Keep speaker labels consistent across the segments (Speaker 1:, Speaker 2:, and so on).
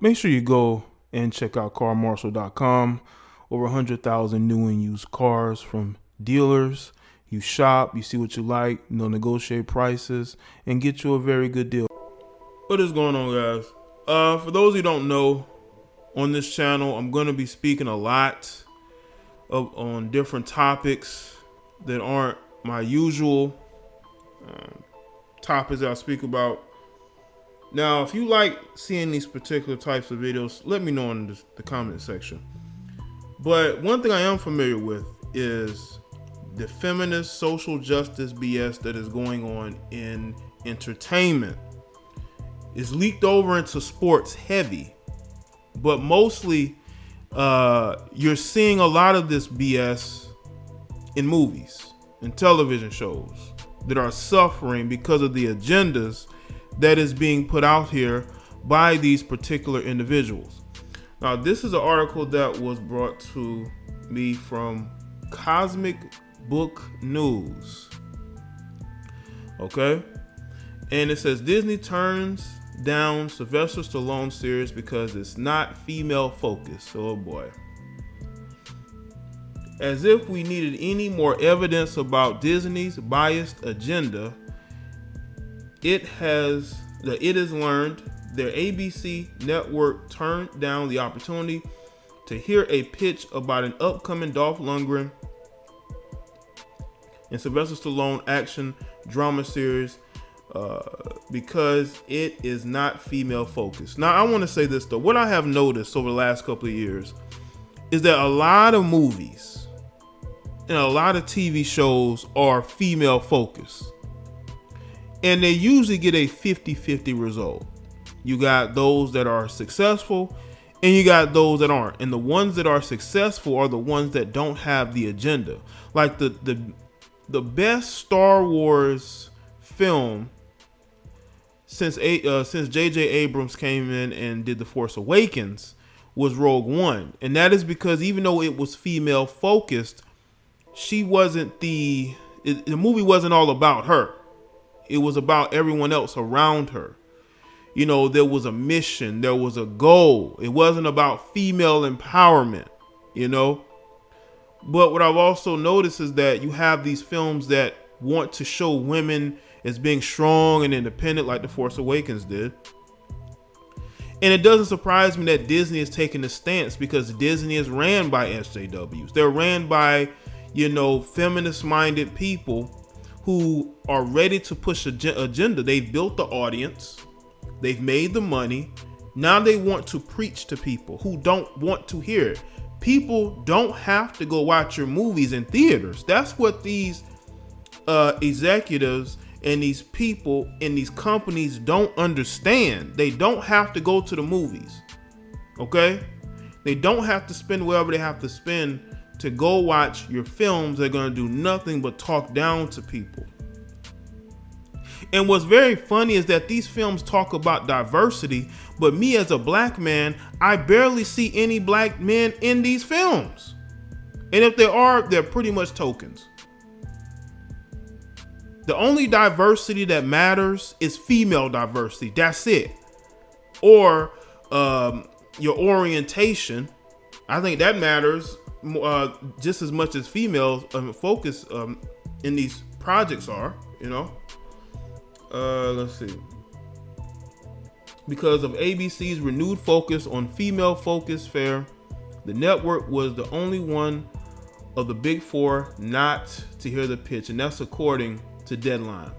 Speaker 1: Make sure you go and check out carmarshall.com. Over 100,000 new and used cars from dealers. You shop, you see what you like, negotiate prices, and get you a very good deal. What is going on, guys? For those who don't know, on this channel, I'm going to be speaking a lot on different topics that aren't my usual topics that I speak about. Now, if you like seeing these particular types of videos, let me know in the comment section. But one thing I am familiar with is the feminist social justice BS that is going on in entertainment. It's leaked over into sports heavy, but mostly you're seeing a lot of this BS in movies and television shows that are suffering because of the agendas that is being put out here by these particular individuals. Now, this is an article that was brought to me from Cosmic Book News. Okay? And it says Disney turns down Sylvester Stallone series because it's not female focused. Oh boy. As if we needed any more evidence about Disney's biased agenda, it is learned their ABC network turned down the opportunity to hear a pitch about an upcoming Dolph Lundgren and Sylvester Stallone action drama series because it is not female focused. Now, I want to say this though. What I have noticed over the last couple of years is that a lot of movies and a lot of TV shows are female focused. And they usually get a 50-50 result. You got those that are successful and you got those that aren't. And the ones that are successful are the ones that don't have the agenda. Like the best Star Wars film since J.J. Abrams came in and did The Force Awakens was Rogue One. And that is because even though it was female focused, the movie wasn't all about her. It was about everyone else around her. You know, there was a mission, there was a goal. It wasn't about female empowerment, you know. But what I've also noticed is that you have these films that want to show women as being strong and independent like The Force Awakens did. And it doesn't surprise me that Disney is taking this stance because Disney is ran by SJWs. They're ran by, feminist-minded people who are ready to push agenda. They've built the audience. They've made the money. Now they want to preach to people who don't want to hear it. People don't have to go watch your movies in theaters. That's what these executives and these people in these companies don't understand. They don't have to go to the movies. Okay? They don't have to spend whatever they have to spend to go watch your films. They're going to do nothing but talk down to people. And what's very funny is that these films talk about diversity, but me as a black man, I barely see any black men in these films. And if there are, they're pretty much tokens. The only diversity that matters is female diversity. That's it. Or your orientation. I think that matters just as much as females focus in these projects are, let's see. Because of ABC's renewed focus on female focused fare, the network was the only one of the big four not to hear the pitch, and that's according to Deadline.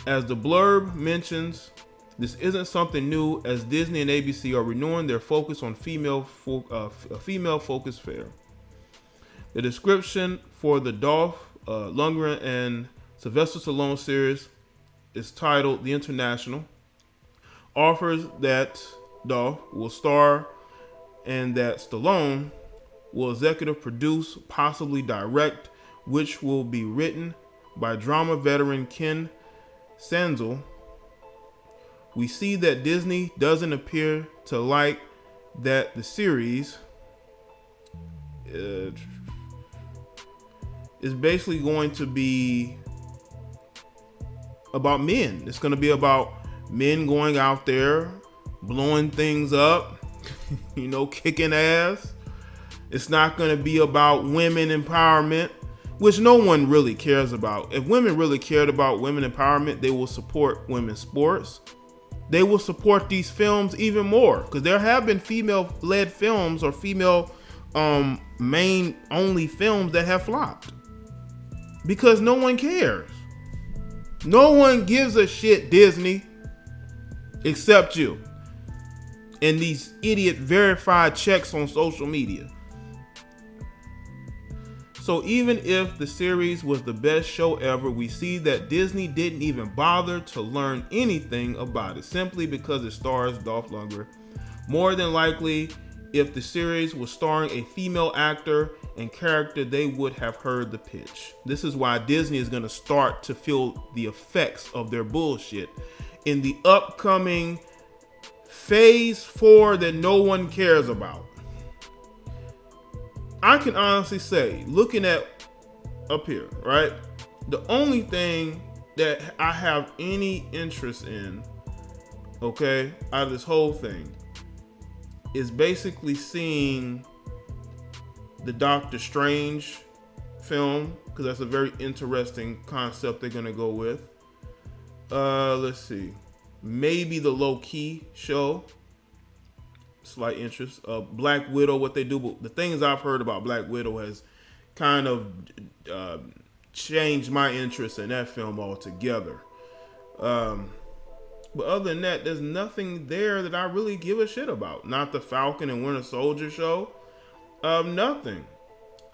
Speaker 1: As the blurb mentions, this isn't something new, as Disney and ABC are renewing their focus on female focused fare. The description for the Dolph Lundgren and Sylvester Stallone series is titled The International. Offers that Dolph will star and that Stallone will executive produce, possibly direct, which will be written by drama veteran Ken Sanzel. We see that Disney doesn't appear to like that the series is basically going to be about men. It's going to be about men going out there blowing things up, kicking ass. It's not going to be about women empowerment, which no one really cares about. If women really cared about women empowerment, they will support women's sports. They will support these films even more, because there have been female-led films or female main only films that have flopped because no one cares. No one gives a shit, Disney, except you and these idiot verified checks on social media. So even if the series was the best show ever, we see that Disney didn't even bother to learn anything about it simply because it stars Dolph Lundgren. More than likely, if the series was starring a female actor and character, they would have heard the pitch. This is why Disney is going to start to feel the effects of their bullshit in the upcoming Phase 4 that no one cares about. I can honestly say, looking at up here, right? The only thing that I have any interest in, okay, out of this whole thing is basically seeing the Doctor Strange film, because that's a very interesting concept they're going to go with. Let's see. Maybe the Low-Key show. Slight interest. Black Widow, what they do. But the things I've heard about Black Widow has kind of changed my interest in that film altogether. But other than that, there's nothing there that I really give a shit about. Not the Falcon and Winter Soldier show. Nothing.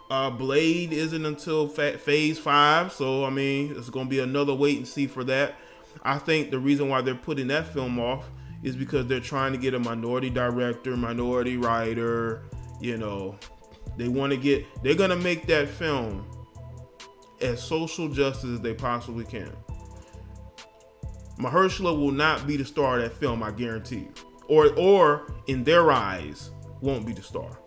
Speaker 1: Blade isn't until Phase 5, so I mean, it's going to be another wait and see for that. I think the reason why they're putting that film off is because they're trying to get a minority director, minority writer. They're going to make that film as social justice as they possibly can. Mahershala will not be the star of that film, I guarantee you. Or in their eyes, won't be the star.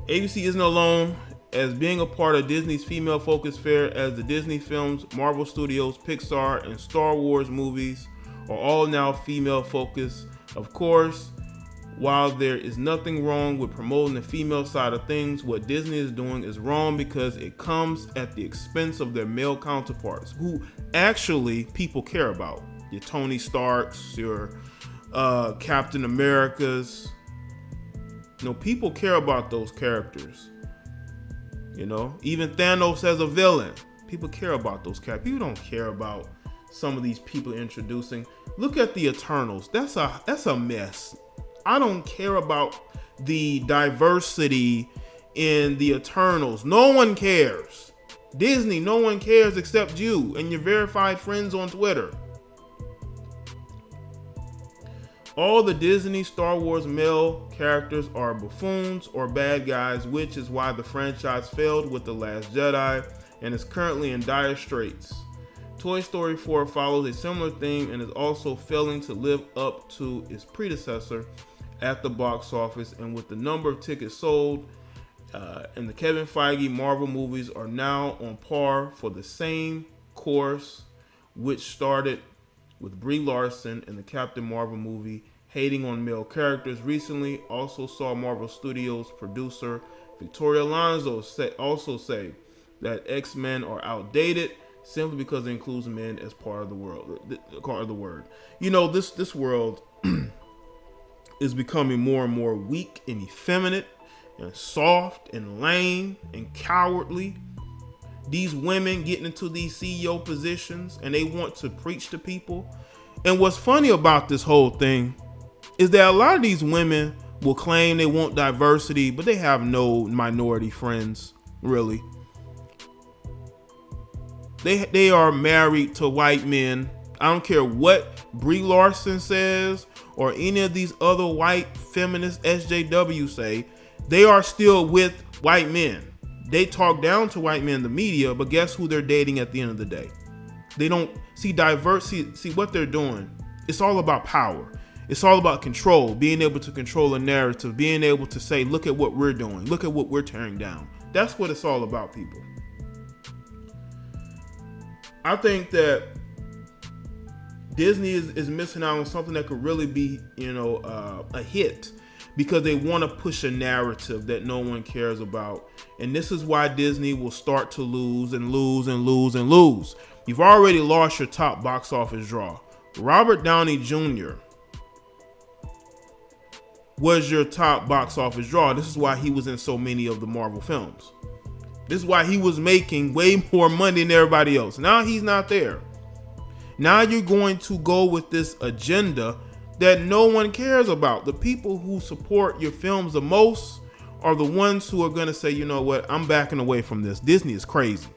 Speaker 1: ABC isn't alone as being a part of Disney's female-focused fair, as the Disney films, Marvel Studios, Pixar, and Star Wars movies are all now female-focused. Of course, while there is nothing wrong with promoting the female side of things, what Disney is doing is wrong because it comes at the expense of their male counterparts, who actually people care about. Your Tony Starks, your Captain Americas. People care about those characters. Even Thanos as a villain. People care about those characters. People don't care about some of these people introducing. Look at the Eternals. That's a mess. I don't care about the diversity in the Eternals. No one cares. Disney, no one cares except you and your verified friends on Twitter. All the Disney Star Wars male characters are buffoons or bad guys, which is why the franchise failed with The Last Jedi and is currently in dire straits. Toy Story 4 follows a similar theme and is also failing to live up to its predecessor at the box office, and with the number of tickets sold and the Kevin Feige Marvel movies are now on par for the same course, which started with Brie Larson in the Captain Marvel movie hating on male characters recently. Also saw Marvel Studios producer Victoria Alonso say that X-Men are outdated simply because it includes men as part of the world. This world is becoming more and more weak and effeminate and soft and lame and cowardly. These women getting into these CEO positions and they want to preach to people. And what's funny about this whole thing is that a lot of these women will claim they want diversity, but they have no minority friends, really. They are married to white men. I don't care what Brie Larson says or any of these other white feminist SJW say, they are still with white men. They talk down to white men in the media, but guess who they're dating at the end of the day? They don't see diversity. See what they're doing. It's all about power. It's all about control, being able to control a narrative, being able to say, look at what we're doing. Look at what we're tearing down. That's what it's all about, people. I think that Disney is missing out on something that could really be, a hit, because they want to push a narrative that no one cares about. And this is why Disney will start to lose and lose and lose and lose. You've already lost your top box office draw. Robert Downey Jr. was your top box office draw. This is why he was in so many of the Marvel films. This is why he was making way more money than everybody else. Now he's not there. Now you're going to go with this agenda that no one cares about. The people who support your films the most are the ones who are going to say, you know what, I'm backing away from this. Disney is crazy.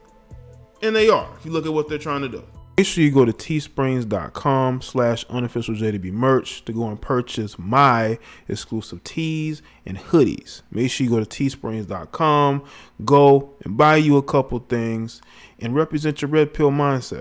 Speaker 1: And they are, if you look at what they're trying to do. Make sure you go to teesprings.com/unofficialJDB merch to go and purchase my exclusive tees and hoodies. Make sure you go to teesprings.com, go and buy you a couple things and represent your red pill mindset.